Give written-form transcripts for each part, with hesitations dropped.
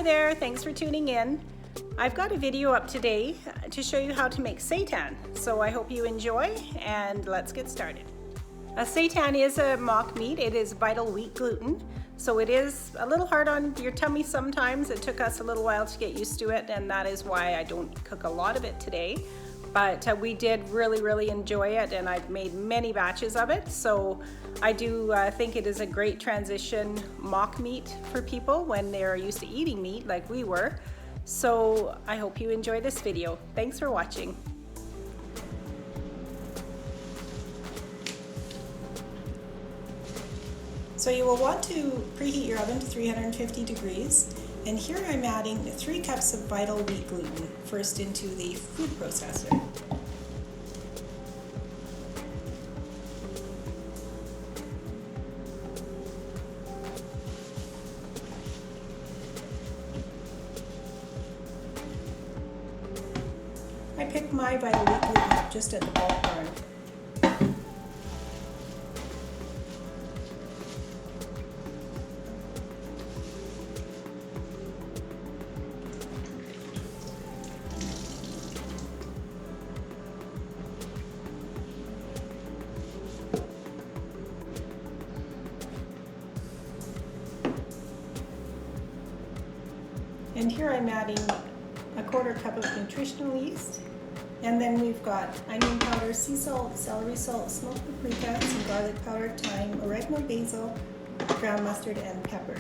there, thanks for tuning in. I've got a video up today to show you how to make seitan, so I hope you enjoy, and let's get started. A seitan is a mock meat. It is vital wheat gluten, so it is a little hard on your tummy sometimes. It took us a little while to get used to it, and that is why I don't cook a lot of it today. But we did really enjoy it, and I've made many batches of it, so I do think it is a great transition mock meat for people when they're used to eating meat like we were. So I hope you enjoy this video. Thanks for watching. So you will want to preheat your oven to 350 degrees. And here I'm adding 3 cups of vital wheat gluten first into the food processor. I picked my vital wheat gluten up just at the bulk barn. And here I'm adding a 1/4 cup of nutritional yeast. And then we've got onion powder, sea salt, celery salt, smoked paprika, some garlic powder, thyme, oregano, basil, ground mustard, and pepper.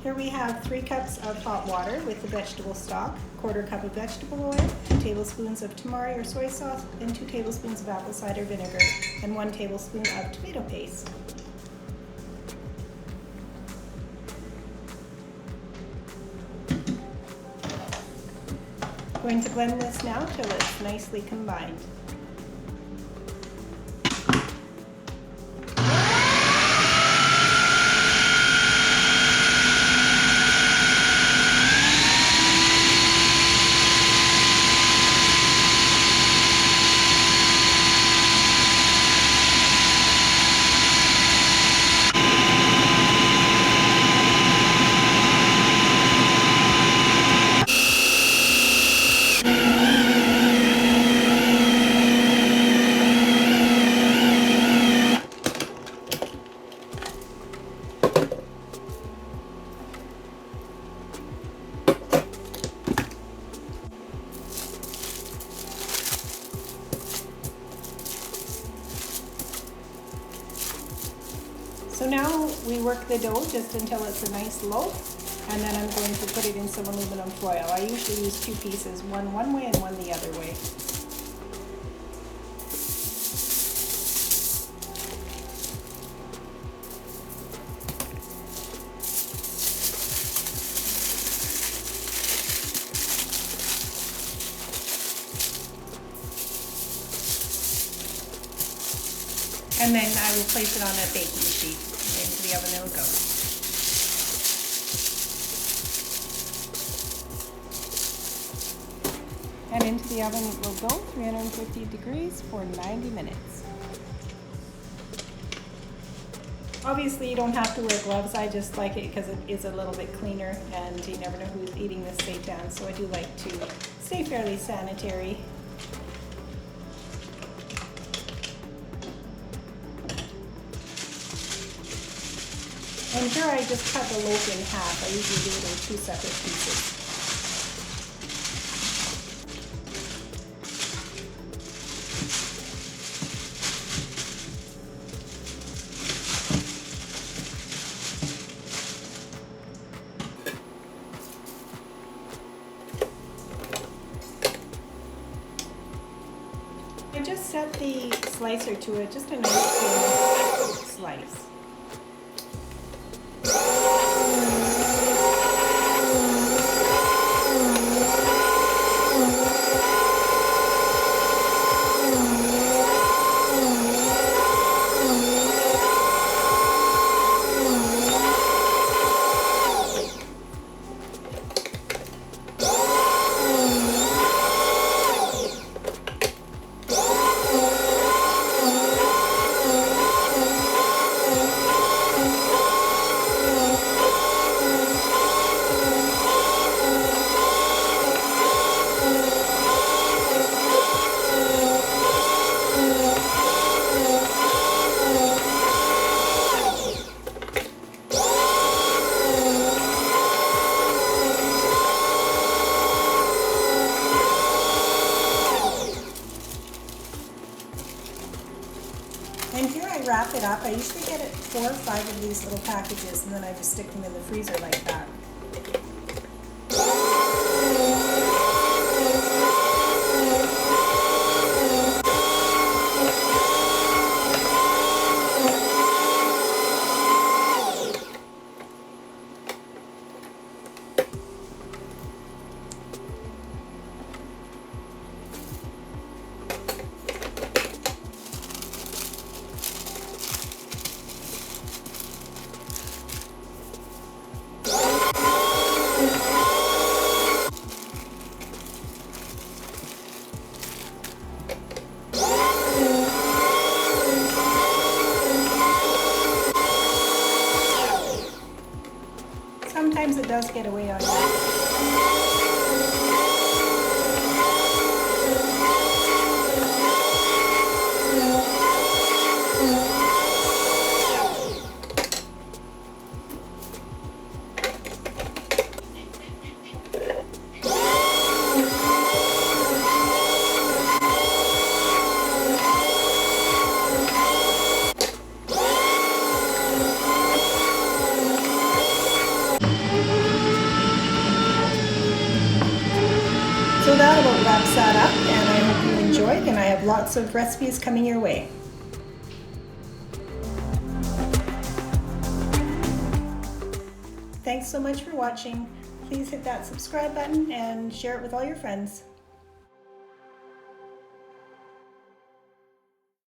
Here we have 3 cups of hot water with the vegetable stock, 1/4 cup of vegetable oil, 2 tablespoons of tamari or soy sauce, and 2 tablespoons of apple cider vinegar, and 1 tablespoon of tomato paste. I'm going to blend this now till it's nicely combined. So now we work the dough just until it's a nice loaf, and then I'm going to put it in some aluminum foil. I usually use 2 pieces, one way and one the other way. And then I will place it on a baking sheet. Into the oven it'll go. And into the oven it will go, 350 degrees for 90 minutes. Obviously you don't have to wear gloves. I just like it because it is a little bit cleaner, and you never know who's eating this seitan, so I do like to stay fairly sanitary. And here I just cut the loaf in half. I usually do it in 2 separate pieces. I just set the slicer to it, just a nice thin slice. And here I wrap it up. I usually get 4 or 5 of these little packages, and then I just stick them in the freezer like that. Sometimes it does get away on you. So that about wraps that up, and I hope you enjoyed, and I have lots of recipes coming your way. Thanks so much for watching. Please hit that subscribe button and share it with all your friends.